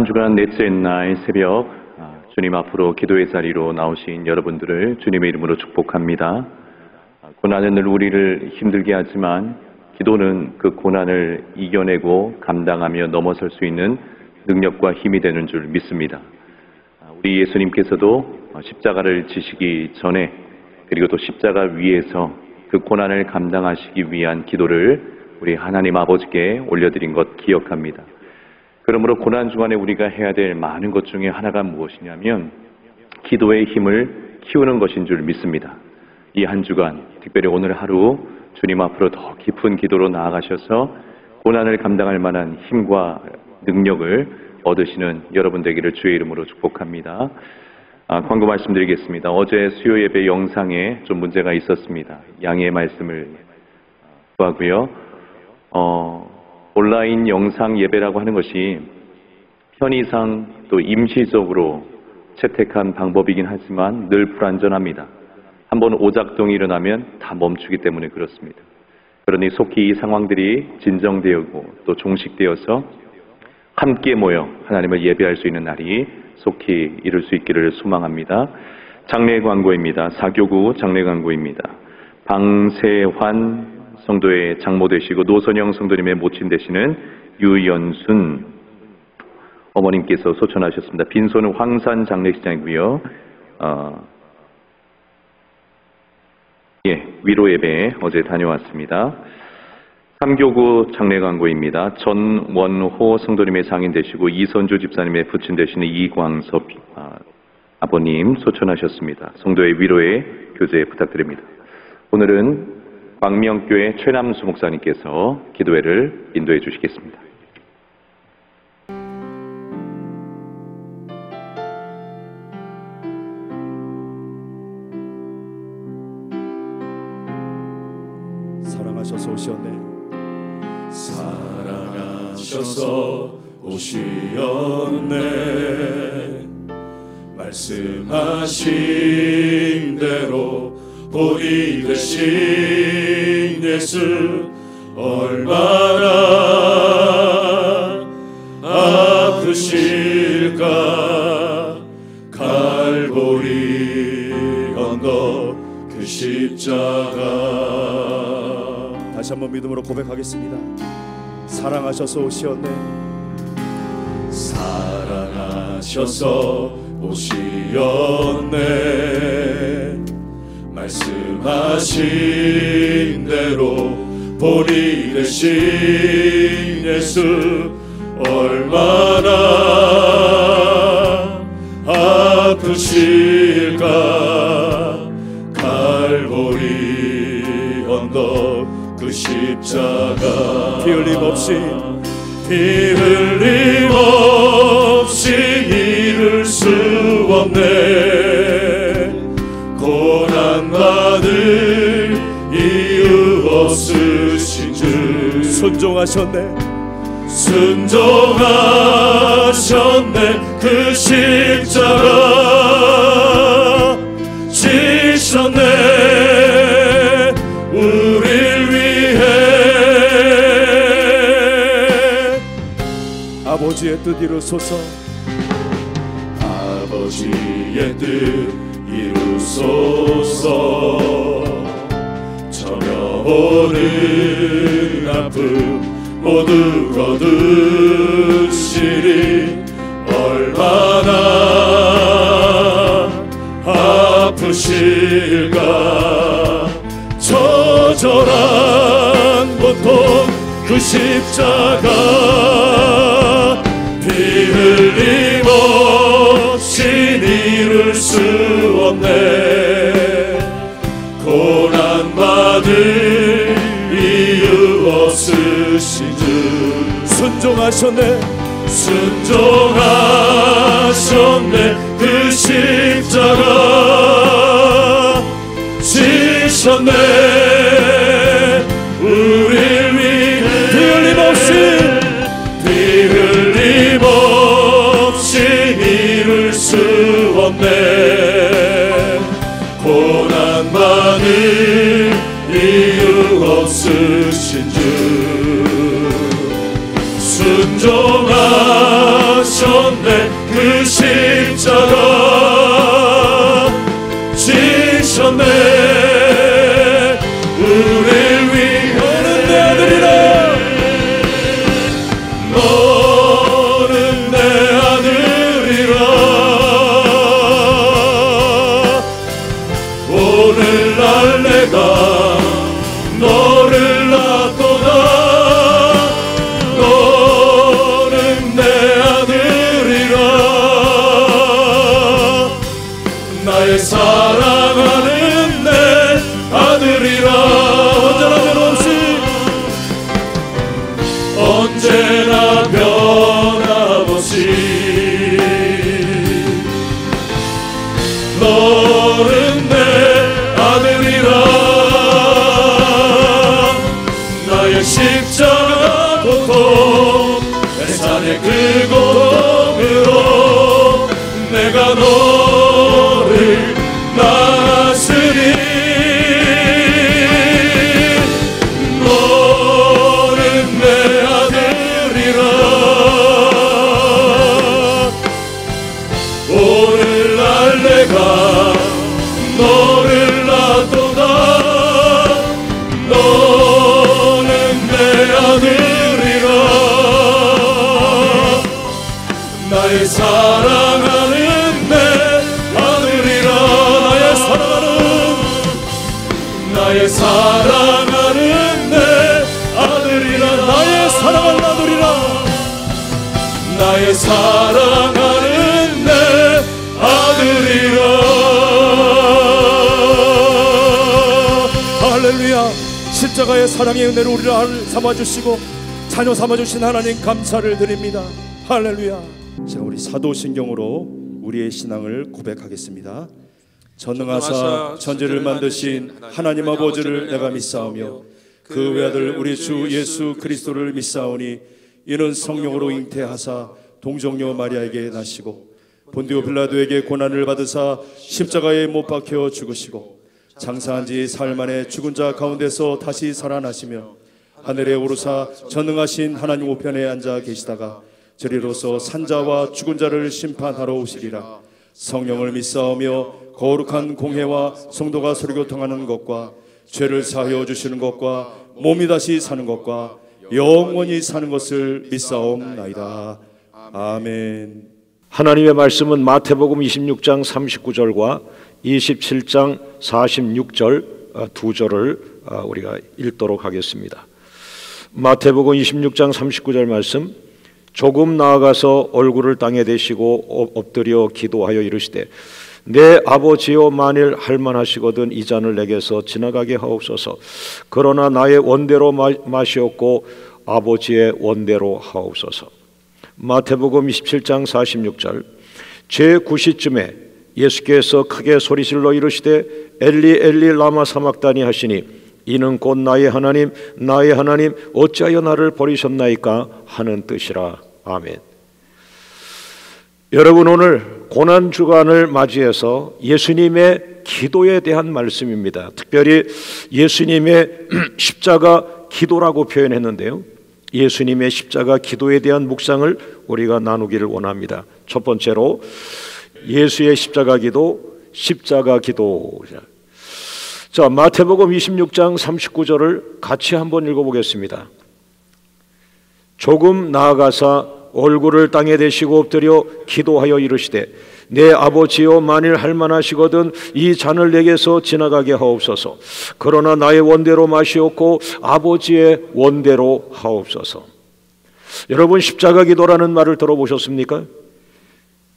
한 주간 넷째 날 새벽 주님 앞으로 기도의 자리로 나오신 여러분들을 주님의 이름으로 축복합니다. 고난은 늘 우리를 힘들게 하지만 기도는 그 고난을 이겨내고 감당하며 넘어설 수 있는 능력과 힘이 되는 줄 믿습니다. 우리 예수님께서도 십자가를 지시기 전에 그리고 또 십자가 위에서 그 고난을 감당하시기 위한 기도를 우리 하나님 아버지께 올려드린 것 기억합니다. 그러므로 고난 주간에 우리가 해야 될 많은 것 중에 하나가 무엇이냐면 기도의 힘을 키우는 것인 줄 믿습니다. 이 한 주간, 특별히 오늘 하루 주님 앞으로 더 깊은 기도로 나아가셔서 고난을 감당할 만한 힘과 능력을 얻으시는 여러분 되기를 주의 이름으로 축복합니다. 광고 말씀드리겠습니다. 어제 수요 예배 영상에 좀 문제가 있었습니다. 양해의 말씀을 구하고요. 온라인 영상 예배라고 하는 것이 편의상 또 임시적으로 채택한 방법이긴 하지만 늘 불안전합니다. 한번 오작동이 일어나면 다 멈추기 때문에 그렇습니다. 그러니 속히 이 상황들이 진정되고 또 종식되어서 함께 모여 하나님을 예배할 수 있는 날이 속히 이룰 수 있기를 소망합니다. 장례 광고입니다. 사교구 장례 광고입니다. 방세환 성도의 장모 되시고 노선영 성도님의 모친 되시는 유연순 어머님께서 소천하셨습니다. 빈소는 황산 장례식장이고요. 위로 예배 어제 다녀왔습니다. 삼교구 장례 광고입니다. 전원호 성도님의 상인 되시고 이선주 집사님의 부친 되시는 이광섭 아버님 소천하셨습니다. 성도의 위로의 교제 부탁드립니다. 오늘은 광명교회 최남수 목사님께서 기도회를 인도해 주시겠습니다. 사랑하셔서 오시었네. 사랑하셔서 오시었네. 말씀하신 대로 본이 되신 예수 얼마나 아프실까. 갈보리 언덕 그 십자가. 다시 한번 믿음으로 고백하겠습니다. 사랑하셔서 오시었네. 사랑하셔서 오시었네. 말씀하신 대로 본이 되신 예수 얼마나 아프실까. 갈보리 언덕 그 십자가. 피 흘림 없이 이룰 수 없네. 고난받을 이유 없으신 줄. 순종하셨네. 순종하셨네. 그 십자가 지셨네. 우릴 위해. 아버지의 뜻 이루소서. 아버지의 뜻 이루소서. 전혀오는 아픔 모두 거두시리. 얼마나 아프실까. 처절한 고통 그 십자가. 피 흘림 없이 이룰 수 없네. 고난받을 이유 없으신 줄. 순종하셨네. 순종하셨네. 그 십자가 지셨네. 우릴 위해. 피 흘림 없이 이룰 수 없네. 고난받을 이유 없으신 줄. 순종하셨네. 오늘날 내가 너를 낳도다. 너는 내 아들이라. 나의 사랑하는 내 아들이라. 언제나 변함없이 언제나 변함없이 너는 내 아들이라. 나의 십자가 고통 내 산의 그 고통으로 내가 너를 낳았으니 너는 내 아들이라. 오늘날 내가 너를 낳도다. 너는 내 아들이라. 나의 사랑하는 내 아들이라. 나의 사랑하는 내 아들이라. 나의 사랑하는 아들이라. 나의 사랑하는 내 아들이라. 할렐루야. 십자가의 사랑의 은혜로 우리를 삼아주시고 자녀 삼아주신 하나님 감사를 드립니다. 할렐루야. 자, 우리 사도신경으로 우리의 신앙을 고백하겠습니다. 전능하사 천지를 만드신 하나님 아버지를 내가 믿사오며 그 외아들 우리 주 예수 그리스도를 믿사오니 이는 성령으로 잉태하사 동정녀 마리아에게 나시고 본디오 빌라도에게 고난을 받으사 십자가에 못 박혀 죽으시고 장사한 지 사흘 만에 죽은 자 가운데서 다시 살아나시며 하늘에 오르사 전능하신 하나님 우편에 앉아 계시다가 저리로서 산자와 죽은 자를 심판하러 오시리라. 성령을 믿사오며 거룩한 공회와 성도가 서로교통하는 것과 죄를 사하여 주시는 것과 몸이 다시 사는 것과 영원히 사는 것을 믿사옵나이다. 아멘. 하나님의 말씀은 마태복음 26장 39절과 27장 46절 두 절을 우리가 읽도록 하겠습니다. 마태복음 26장 39절 말씀. 조금 나아가서 얼굴을 땅에 대시고 엎드려 기도하여 이르시되 내 아버지여 만일 할만하시거든 이 잔을 내게서 지나가게 하옵소서. 그러나 나의 원대로 마시옵고 아버지의 원대로 하옵소서. 마태복음 27장 46절. 제9시쯤에 예수께서 크게 소리질러 이르시되 엘리 엘리 라마 사막다니 하시니 이는 곧 나의 하나님 어찌하여 나를 버리셨나이까 하는 뜻이라. 아멘. 여러분, 오늘 고난주간을 맞이해서 예수님의 기도에 대한 말씀입니다. 특별히 예수님의 십자가 기도라고 표현했는데요, 예수님의 십자가 기도에 대한 묵상을 우리가 나누기를 원합니다. 첫 번째로 예수의 십자가 기도, 십자가 기도. 자, 마태복음 26장 39절을 같이 한번 읽어보겠습니다. 조금 나아가사 얼굴을 땅에 대시고 엎드려 기도하여 이르시되 내 아버지여 만일 할만하시거든 이 잔을 내게서 지나가게 하옵소서. 그러나 나의 원대로 마시옵고 아버지의 원대로 하옵소서. 여러분, 십자가 기도라는 말을 들어보셨습니까?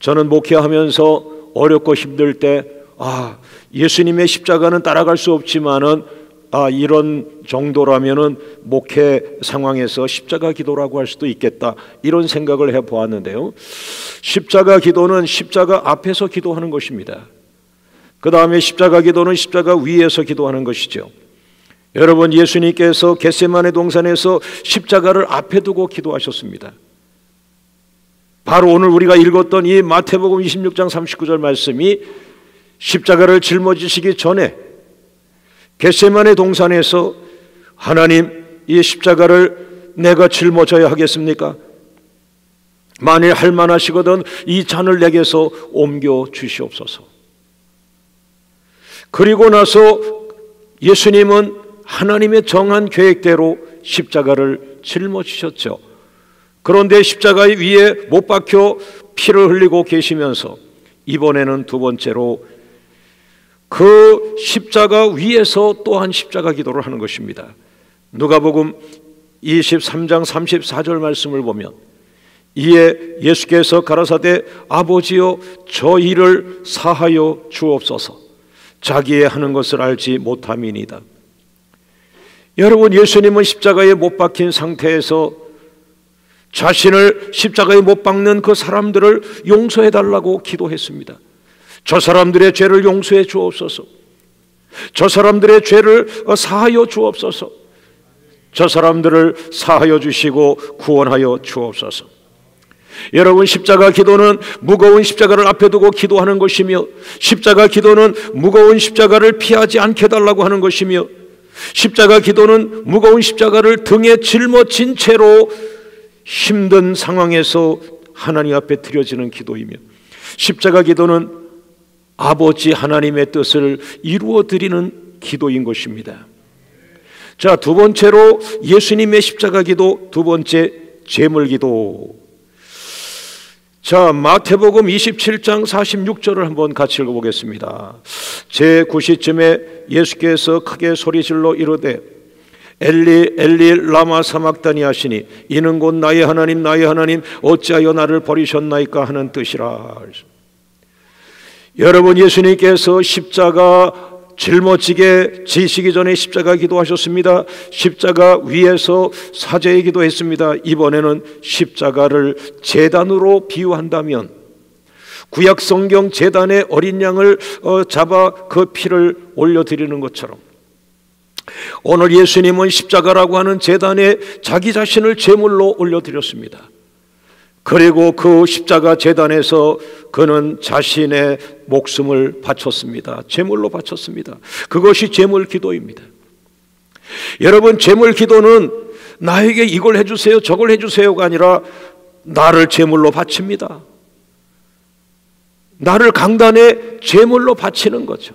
저는 목회하면서 어렵고 힘들 때 예수님의 십자가는 따라갈 수 없지만은 이런 정도라면은 목회 상황에서 십자가 기도라고 할 수도 있겠다, 이런 생각을 해보았는데요, 십자가 기도는 십자가 앞에서 기도하는 것입니다. 그 다음에 십자가 기도는 십자가 위에서 기도하는 것이죠. 여러분, 예수님께서 겟세마네 동산에서 십자가를 앞에 두고 기도하셨습니다. 바로 오늘 우리가 읽었던 이 마태복음 26장 39절 말씀이 십자가를 짊어지시기 전에 겟세마네 동산에서 하나님, 이 십자가를 내가 짊어져야 하겠습니까? 만일 할만하시거든 이 잔을 내게서 옮겨 주시옵소서. 그리고 나서 예수님은 하나님의 정한 계획대로 십자가를 짊어지셨죠. 그런데 십자가 위에 못 박혀 피를 흘리고 계시면서 이번에는 두 번째로 그 십자가 위에서 또한 십자가 기도를 하는 것입니다. 누가복음 23장 34절 말씀을 보면 이에 예수께서 가라사대 아버지여 저희를 사하여 주옵소서 자기의 하는 것을 알지 못함이니이다. 여러분, 예수님은 십자가에 못 박힌 상태에서 자신을 십자가에 못 박는 그 사람들을 용서해 달라고 기도했습니다. 저 사람들의 죄를 용서해 주옵소서. 저 사람들의 죄를 사하여 주옵소서. 저 사람들을 사하여 주시고 구원하여 주옵소서. 여러분, 십자가 기도는 무거운 십자가를 앞에 두고 기도하는 것이며, 십자가 기도는 무거운 십자가를 피하지 않게 달라고 하는 것이며, 십자가 기도는 무거운 십자가를 등에 짊어진 채로 힘든 상황에서 하나님 앞에 드려지는 기도이며, 십자가 기도는 아버지 하나님의 뜻을 이루어 드리는 기도인 것입니다. 자, 두 번째로 예수님의 십자가 기도, 두 번째 제물 기도. 자, 마태복음 27장 46절을 한번 같이 읽어보겠습니다. 제9시쯤에 예수께서 크게 소리질러 이르되 엘리 엘리 라마 사막다니 하시니 이는 곧 나의 하나님 나의 하나님 어찌하여 나를 버리셨나이까 하는 뜻이라. 여러분, 예수님께서 십자가 짊어지게 지시기 전에 십자가 기도하셨습니다. 십자가 위에서 사제의 기도했습니다. 이번에는 십자가를 제단으로 비유한다면 구약 성경 제단에 어린 양을 잡아 그 피를 올려드리는 것처럼 오늘 예수님은 십자가라고 하는 제단에 자기 자신을 제물로 올려드렸습니다. 그리고 그 십자가 제단에서 그는 자신의 목숨을 바쳤습니다. 제물로 바쳤습니다. 그것이 제물 기도입니다. 여러분, 제물 기도는 나에게 이걸 해주세요 저걸 해주세요가 아니라 나를 제물로 바칩니다. 나를 강단에 제물로 바치는 거죠.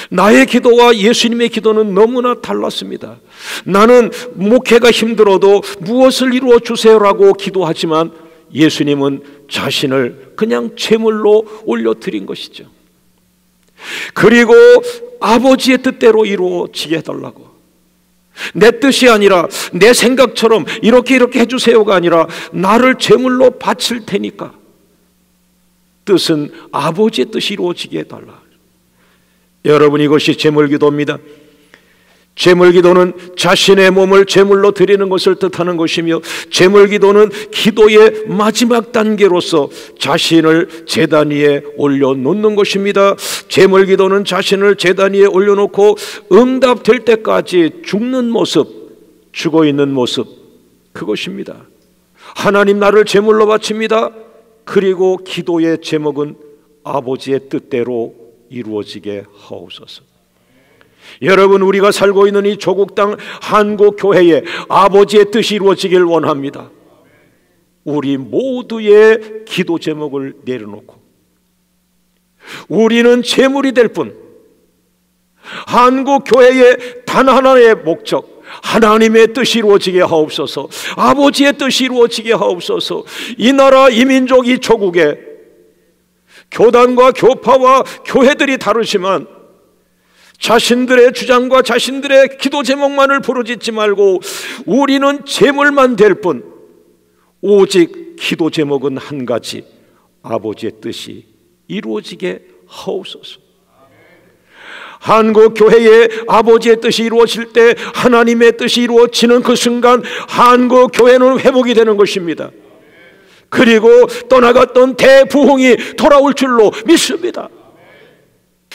나의 기도와 예수님의 기도는 너무나 달랐습니다. 나는 목회가 힘들어도 무엇을 이루어 주세요라고 기도하지만 예수님은 자신을 그냥 제물로 올려드린 것이죠. 그리고 아버지의 뜻대로 이루어지게 해달라고, 내 뜻이 아니라 내 생각처럼 이렇게 해주세요가 아니라 나를 제물로 바칠 테니까 뜻은 아버지의 뜻이 이루어지게 해달라. 여러분, 이것이 제물기도입니다. 제물기도는 자신의 몸을 제물로 드리는 것을 뜻하는 것이며, 제물기도는 기도의 마지막 단계로서 자신을 제단 위에 올려놓는 것입니다. 제물기도는 자신을 제단 위에 올려놓고 응답될 때까지 죽는 모습, 죽어있는 모습, 그것입니다. 하나님, 나를 제물로 바칩니다. 그리고 기도의 제목은 아버지의 뜻대로 이루어지게 하옵소서. 여러분, 우리가 살고 있는 이 조국 땅 한국 교회에 아버지의 뜻이 이루어지길 원합니다. 우리 모두의 기도 제목을 내려놓고 우리는 제물이 될 뿐, 한국 교회의 단 하나의 목적, 하나님의 뜻이 이루어지게 하옵소서. 아버지의 뜻이 이루어지게 하옵소서. 이 나라, 이 민족, 이 조국에 교단과 교파와 교회들이 다르지만 자신들의 주장과 자신들의 기도 제목만을 부르짖지 말고 우리는 제물만 될 뿐, 오직 기도 제목은 한 가지, 아버지의 뜻이 이루어지게 하옵소서. 한국 교회의 아버지의 뜻이 이루어질 때, 하나님의 뜻이 이루어지는 그 순간 한국 교회는 회복이 되는 것입니다. 그리고 떠나갔던 대부흥이 돌아올 줄로 믿습니다.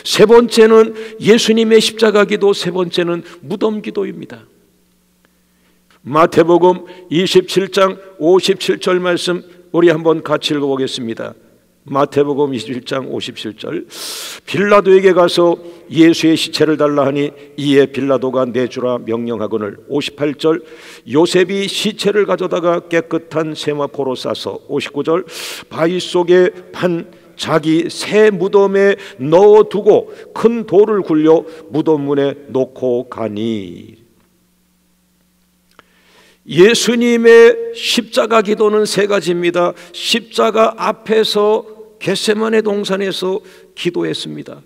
세 번째는 예수님의 십자가 기도, 세 번째는 무덤 기도입니다. 마태복음 27장 57절 말씀 우리 한번 같이 읽어보겠습니다. 마태복음 27장 57절. 빌라도에게 가서 예수의 시체를 달라 하니 이에 빌라도가 내주라 명령하거늘. 58절. 요셉이 시체를 가져다가 깨끗한 세마포로 싸서. 59절. 바위 속에 판 자기 새 무덤에 넣어두고 큰 돌을 굴려 무덤 문에 놓고 가니. 예수님의 십자가 기도는 세 가지입니다. 십자가 앞에서 겟세마네 동산에서 기도했습니다.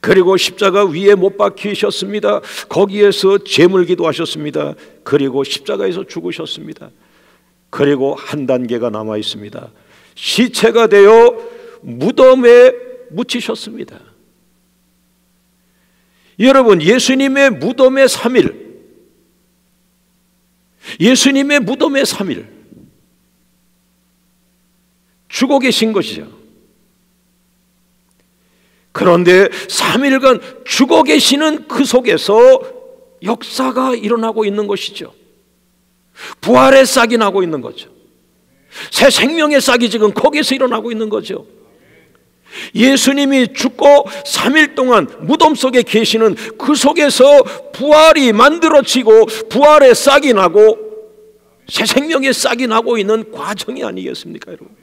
그리고 십자가 위에 못 박히셨습니다. 거기에서 제물 기도하셨습니다. 그리고 십자가에서 죽으셨습니다. 그리고 한 단계가 남아 있습니다. 시체가 되어 무덤에 묻히셨습니다. 여러분, 예수님의 무덤의 3일, 예수님의 무덤의 3일 죽어 계신 것이죠. 그런데 3일간 죽어 계시는 그 속에서 역사가 일어나고 있는 것이죠. 부활의 싹이 나고 있는 거죠. 새 생명의 싹이 지금 거기서 일어나고 있는 거죠. 예수님이 죽고 3일 동안 무덤 속에 계시는 그 속에서 부활이 만들어지고 부활의 싹이 나고 새 생명의 싹이 나고 있는 과정이 아니겠습니까, 여러분?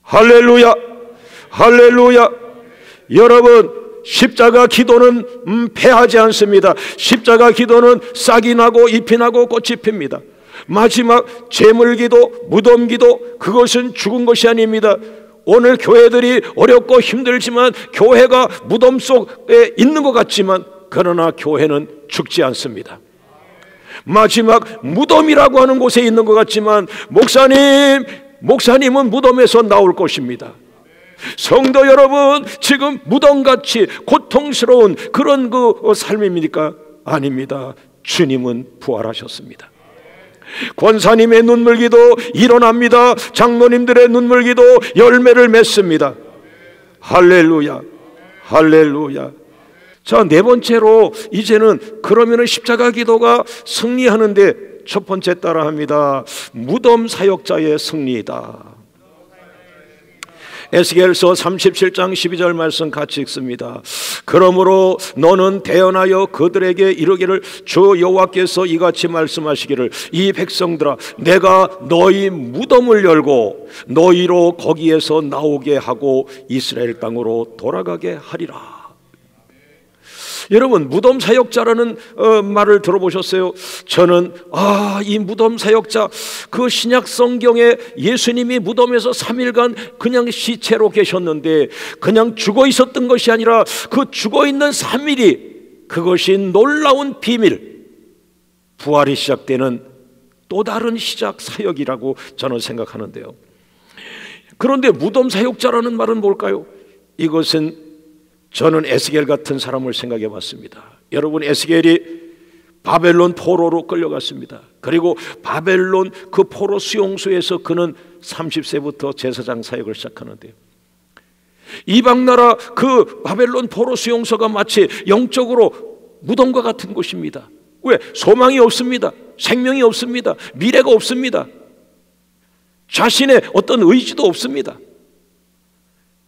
할렐루야, 할렐루야. 여러분, 십자가 기도는 패하지 않습니다. 십자가 기도는 싹이 나고 잎이 나고 꽃이 핍니다. 마지막 제물 기도, 무덤 기도, 그것은 죽은 것이 아닙니다. 오늘 교회들이 어렵고 힘들지만, 교회가 무덤 속에 있는 것 같지만, 그러나 교회는 죽지 않습니다. 마지막 무덤이라고 하는 곳에 있는 것 같지만, 목사님은 무덤에서 나올 것입니다. 성도 여러분, 지금 무덤같이 고통스러운 그런 그 삶입니까? 아닙니다. 주님은 부활하셨습니다. 권사님의 눈물기도 일어납니다. 장로님들의 눈물기도 열매를 맺습니다. 할렐루야, 할렐루야. 자, 네 번째로 이제는 그러면은 십자가 기도가 승리하는데 첫 번째 따라합니다. 무덤 사역자의 승리이다. 에스겔서 37장 12절 말씀 같이 읽습니다. 그러므로 너는 대언하여 그들에게 이르기를, 주 여호와께서 이같이 말씀하시기를, 이 백성들아, 내가 너희 무덤을 열고 너희로 거기에서 나오게 하고 이스라엘 땅으로 돌아가게 하리라. 여러분, 무덤 사역자라는 말을 들어보셨어요? 저는 이 무덤 사역자, 그 신약 성경에 예수님이 무덤에서 3일간 그냥 시체로 계셨는데 그냥 죽어 있었던 것이 아니라 그 죽어 있는 3일이 그것이 놀라운 비밀, 부활이 시작되는 또 다른 시작 사역이라고 저는 생각하는데요. 그런데 무덤 사역자라는 말은 뭘까요? 이것은 저는 에스겔 같은 사람을 생각해 봤습니다. 여러분, 에스겔이 바벨론 포로로 끌려갔습니다. 그리고 바벨론 그 포로 수용소에서 그는 30세부터 제사장 사역을 시작하는데요. 이방 나라 그 바벨론 포로 수용소가 마치 영적으로 무덤과 같은 곳입니다. 왜? 소망이 없습니다. 생명이 없습니다. 미래가 없습니다. 자신의 어떤 의지도 없습니다.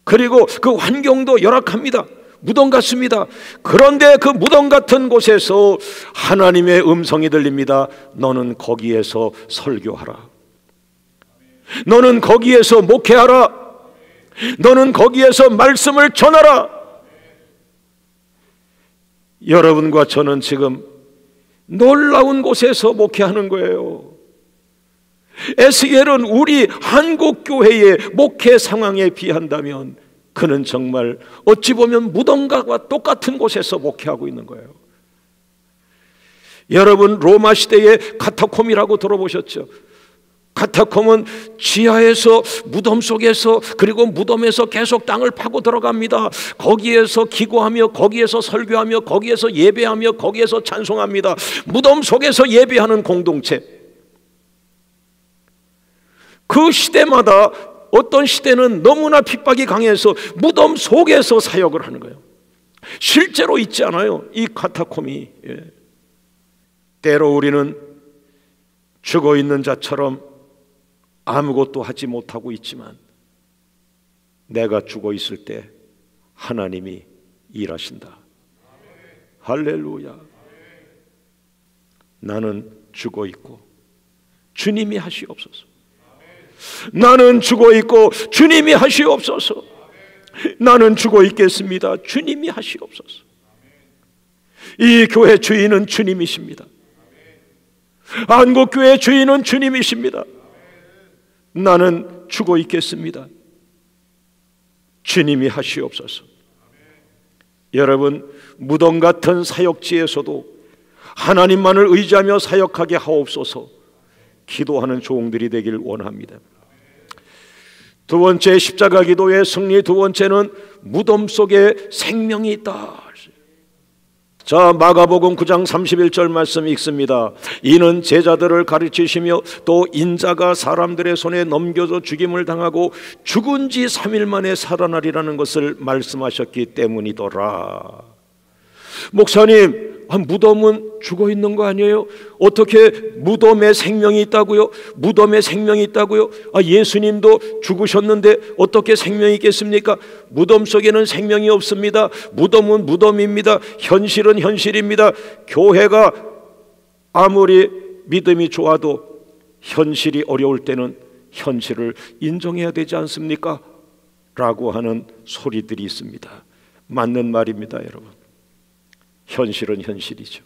그리고 그 환경도 열악합니다. 무덤 같습니다. 그런데 그 무덤 같은 곳에서 하나님의 음성이 들립니다. 너는 거기에서 설교하라. 너는 거기에서 목회하라. 너는 거기에서 말씀을 전하라. 여러분과 저는 지금 놀라운 곳에서 목회하는 거예요. 에스겔은 우리 한국교회의 목회 상황에 비한다면 그는 정말 어찌 보면 무덤과 똑같은 곳에서 목회하고 있는 거예요. 여러분, 로마 시대의 카타콤이라고 들어보셨죠? 카타콤은 지하에서 무덤 속에서, 그리고 무덤에서 계속 땅을 파고 들어갑니다. 거기에서 기도하며, 거기에서 설교하며, 거기에서 예배하며, 거기에서 찬송합니다. 무덤 속에서 예배하는 공동체. 그 시대마다 어떤 시대는 너무나 핍박이 강해서 무덤 속에서 사역을 하는 거예요. 실제로 있지 않아요, 이 카타콤이. 때로 우리는 죽어 있는 자처럼 아무것도 하지 못하고 있지만 내가 죽어 있을 때 하나님이 일하신다. 할렐루야. 나는 죽어 있고 주님이 하시옵소서. 나는 죽어 있고 주님이 하시옵소서. 나는 죽어 있겠습니다. 주님이 하시옵소서. 이 교회 주인은 주님이십니다. 한국교회 주인은 주님이십니다. 나는 죽어 있겠습니다. 주님이 하시옵소서. 여러분, 무덤 같은 사역지에서도 하나님만을 의지하며 사역하게 하옵소서. 기도하는 종들이 되길 원합니다. 두 번째, 십자가 기도의 승리 두 번째는 무덤 속에 생명이 있다. 자, 마가복음 9장 31절 말씀 읽습니다. 이는 제자들을 가르치시며 또 인자가 사람들의 손에 넘겨져 죽임을 당하고 죽은 지 3일 만에 살아나리라는 것을 말씀하셨기 때문이더라. 목사님, 무덤은 죽어 있는 거 아니에요? 어떻게 무덤에 생명이 있다고요? 무덤에 생명이 있다고요? 예수님도 죽으셨는데 어떻게 생명이 있겠습니까? 무덤 속에는 생명이 없습니다. 무덤은 무덤입니다. 현실은 현실입니다. 교회가 아무리 믿음이 좋아도 현실이 어려울 때는 현실을 인정해야 되지 않습니까? 라고 하는 소리들이 있습니다. 맞는 말입니다, 여러분. 현실은 현실이죠.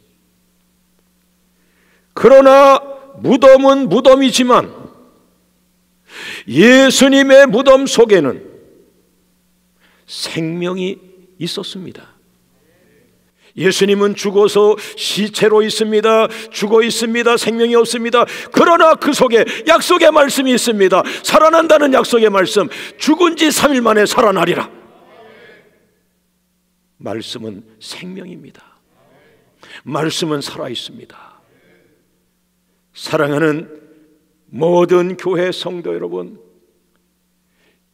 그러나 무덤은 무덤이지만 예수님의 무덤 속에는 생명이 있었습니다. 예수님은 죽어서 시체로 있습니다. 죽어 있습니다. 생명이 없습니다. 그러나 그 속에 약속의 말씀이 있습니다. 살아난다는 약속의 말씀. 죽은 지 3일 만에 살아나리라. 말씀은 생명입니다. 말씀은 살아있습니다. 사랑하는 모든 교회 성도 여러분,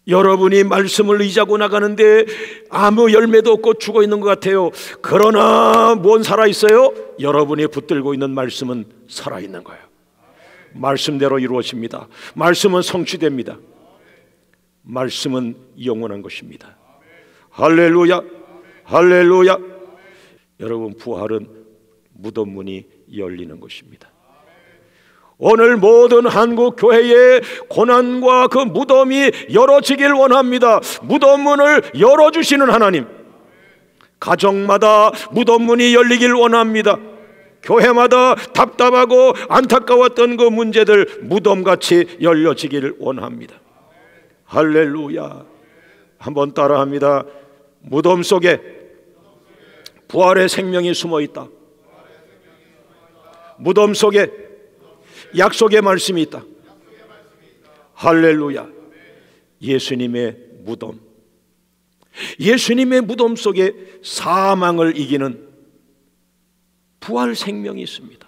여러분이 말씀을 의지하고 나가는데 아무 열매도 없고 죽어 있는 것 같아요. 그러나 뭔 살아있어요? 여러분이 붙들고 있는 말씀은 살아있는 거예요. 말씀대로 이루어집니다. 말씀은 성취됩니다. 말씀은 영원한 것입니다. 할렐루야, 할렐루야. 여러분, 부활은 무덤 문이 열리는 것입니다. 오늘 모든 한국 교회의 고난과 그 무덤이 열어지길 원합니다. 무덤 문을 열어주시는 하나님, 가정마다 무덤 문이 열리길 원합니다. 교회마다 답답하고 안타까웠던 그 문제들 무덤같이 열려지길 원합니다. 할렐루야. 한번 따라합니다. 무덤 속에 부활의 생명이 숨어 있다. 무덤 속에 약속의 말씀이 있다. 할렐루야. 예수님의 무덤, 예수님의 무덤 속에 사망을 이기는 부활 생명이 있습니다.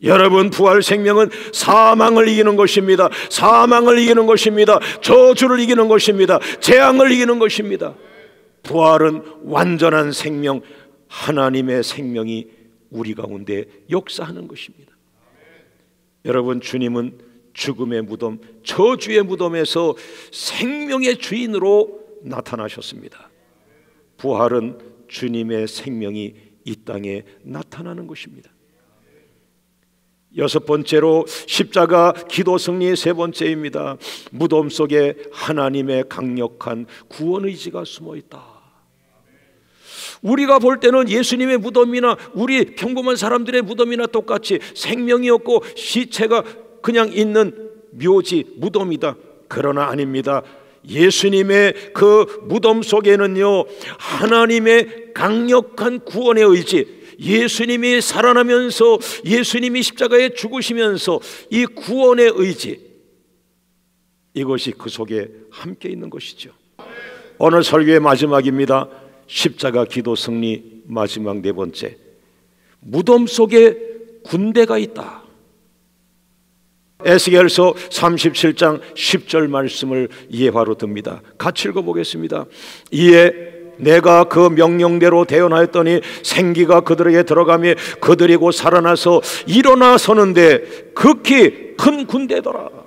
여러분, 부활 생명은 사망을 이기는 것입니다. 사망을 이기는 것입니다. 저주를 이기는 것입니다. 재앙을 이기는 것입니다. 부활은 완전한 생명, 하나님의 생명이 우리 가운데 역사하는 것입니다. 여러분, 주님은 죽음의 무덤, 저주의 무덤에서 생명의 주인으로 나타나셨습니다. 부활은 주님의 생명이 이 땅에 나타나는 것입니다. 여섯 번째로 십자가 기도 승리의 세 번째입니다. 무덤 속에 하나님의 강력한 구원 의지가 숨어 있다. 우리가 볼 때는 예수님의 무덤이나 우리 평범한 사람들의 무덤이나 똑같이 생명이 없고 시체가 그냥 있는 묘지, 무덤이다. 그러나 아닙니다. 예수님의 그 무덤 속에는요, 하나님의 강력한 구원의 의지, 예수님이 살아나면서, 예수님이 십자가에 죽으시면서 이 구원의 의지, 이것이 그 속에 함께 있는 것이죠. 오늘 설교의 마지막입니다. 십자가 기도 승리 마지막 네 번째, 무덤 속에 군대가 있다. 에스겔서 37장 10절 말씀을 예화로 듭니다. 같이 읽어보겠습니다. 이에 내가 그 명령대로 대언하였더니 생기가 그들에게 들어가며 그들이 곧 살아나서 일어나 서는데 극히 큰 군대더라.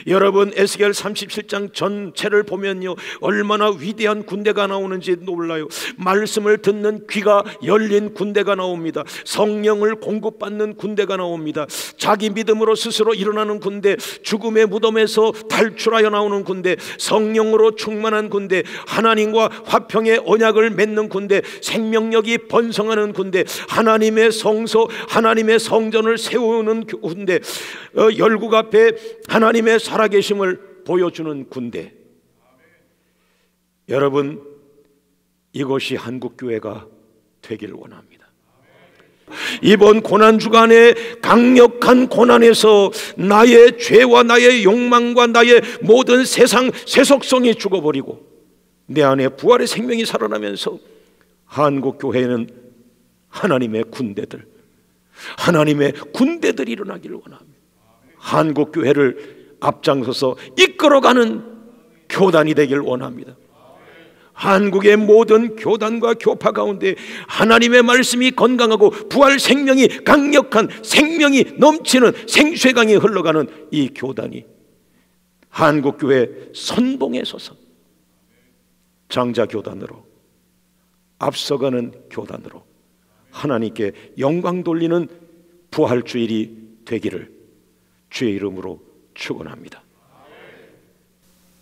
여러분, 에스겔 37장 전체를 보면요, 얼마나 위대한 군대가 나오는지 놀라요. 말씀을 듣는 귀가 열린 군대가 나옵니다. 성령을 공급받는 군대가 나옵니다. 자기 믿음으로 스스로 일어나는 군대, 죽음의 무덤에서 탈출하여 나오는 군대, 성령으로 충만한 군대, 하나님과 화평의 언약을 맺는 군대, 생명력이 번성하는 군대, 하나님의 성소, 하나님의 성전을 세우는 군대, 열국 앞에 하나님의 살아계심을 보여주는 군대. 여러분, 이것이 한국교회가 되기를 원합니다. 이번 고난 주간에 강력한 고난에서 나의 죄와 나의 욕망과 나의 모든 세상 세속성이 죽어버리고 내 안에 부활의 생명이 살아나면서 한국교회는 하나님의 군대들이 일어나기를 원합니다. 한국교회를 앞장서서 이끌어가는 교단이 되길 원합니다. 한국의 모든 교단과 교파 가운데 하나님의 말씀이 건강하고 부활 생명이 강력한 생명이 넘치는 생수의 흘러가는 이 교단이 한국교회 선봉에 서서 장자교단으로 앞서가는 교단으로 하나님께 영광 돌리는 부활주일이 되기를 주의 이름으로 축원합니다.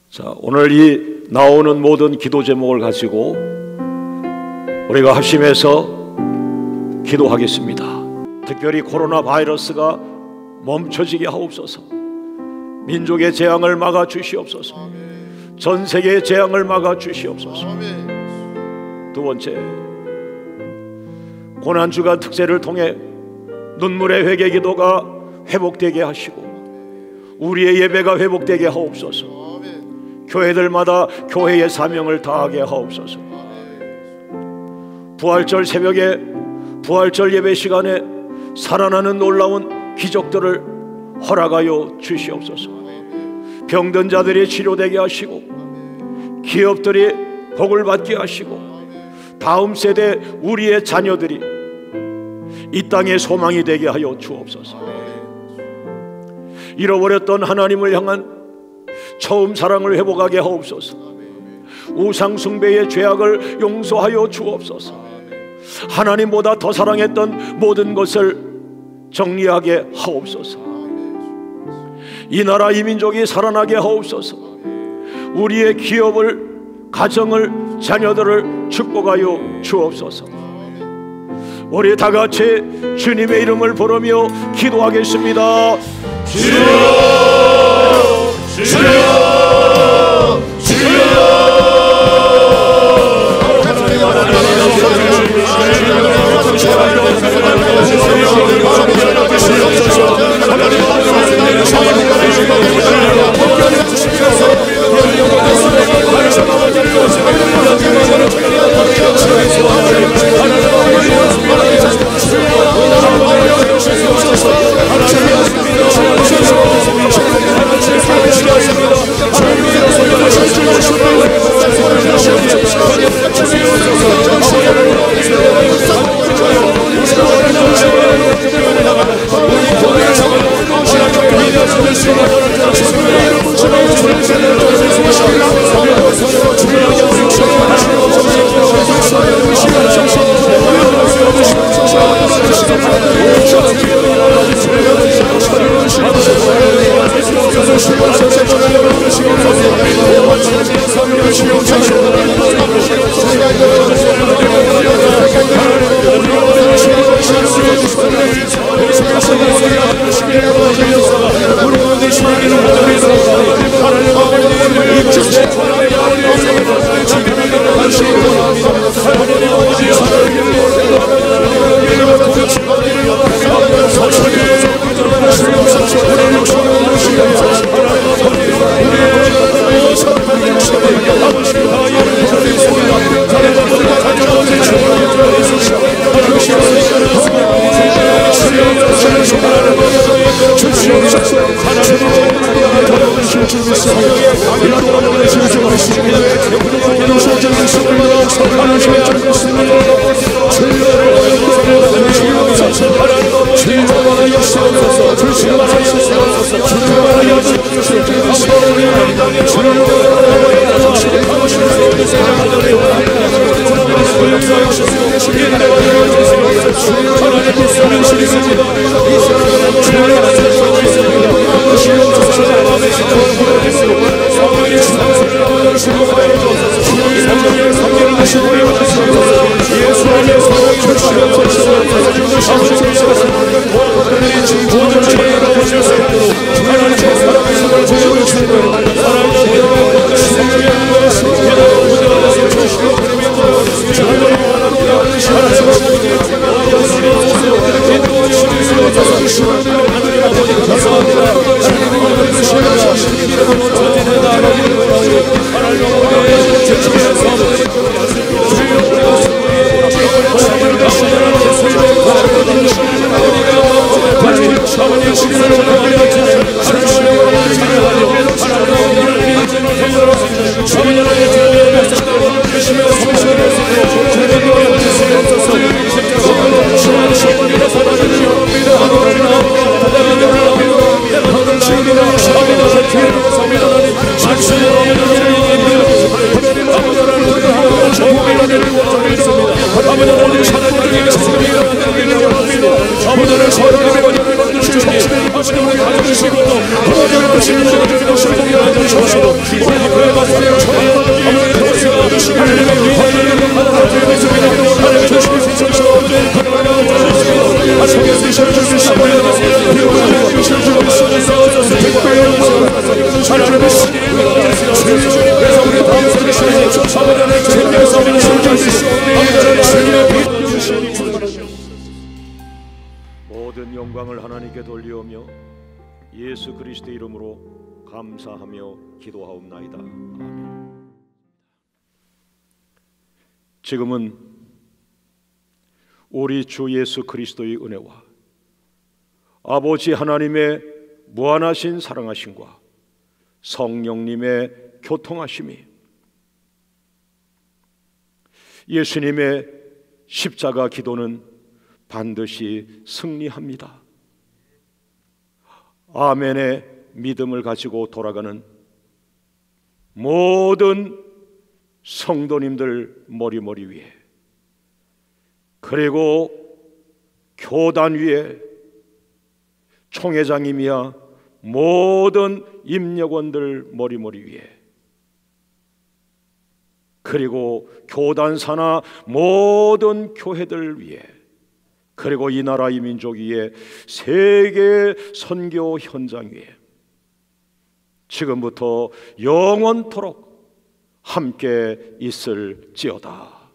자, 오늘 이 나오는 모든 기도 제목을 가지고 우리가 합심해서 기도하겠습니다. 특별히 코로나 바이러스가 멈춰지게 하옵소서. 민족의 재앙을 막아 주시옵소서. 전 세계의 재앙을 막아 주시옵소서. 두 번째, 고난주간 특세를 통해 눈물의 회개 기도가 회복되게 하시고 우리의 예배가 회복되게 하옵소서. 교회들마다 교회의 사명을 다하게 하옵소서. 부활절 새벽에 부활절 예배 시간에 살아나는 놀라운 기적들을 허락하여 주시옵소서. 병든 자들이 치료되게 하시고 기업들이 복을 받게 하시고 다음 세대 우리의 자녀들이 이 땅의 소망이 되게 하여 주옵소서. 잃어버렸던 하나님을 향한 처음 사랑을 회복하게 하옵소서. 우상 숭배의 죄악을 용서하여 주옵소서. 하나님보다 더 사랑했던 모든 것을 정리하게 하옵소서. 이 나라 이 민족이 살아나게 하옵소서. 우리의 기업을, 가정을, 자녀들을 축복하여 주옵소서. 우리 다 같이 주님의 이름을 부르며 기도하겠습니다. 주여, 주여, 주여. 하나님 영광을 하나님께 돌리오며 예수 그리스도의 이름으로 감사하며 기도하옵나이다. 아멘. 지금은 우리 주 예수 그리스도의 은혜와 아버지 하나님의 무한하신 사랑하심과 성령님의 교통하심이 예수님의 십자가 기도는 반드시 승리합니다. 아멘의 믿음을 가지고 돌아가는 모든 성도님들 머리 위에, 그리고 교단 위에 총회장님이야 모든 임력원들 머리 위에, 그리고 교단 산하 모든 교회들 위에, 그리고 이 나라 이 민족 위에, 세계 선교 현장 위에 지금부터 영원토록 함께 있을지어다.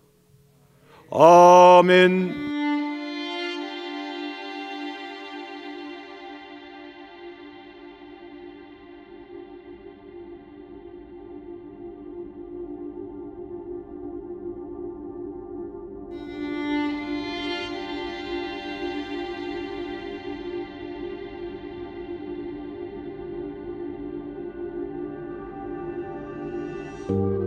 아멘. 주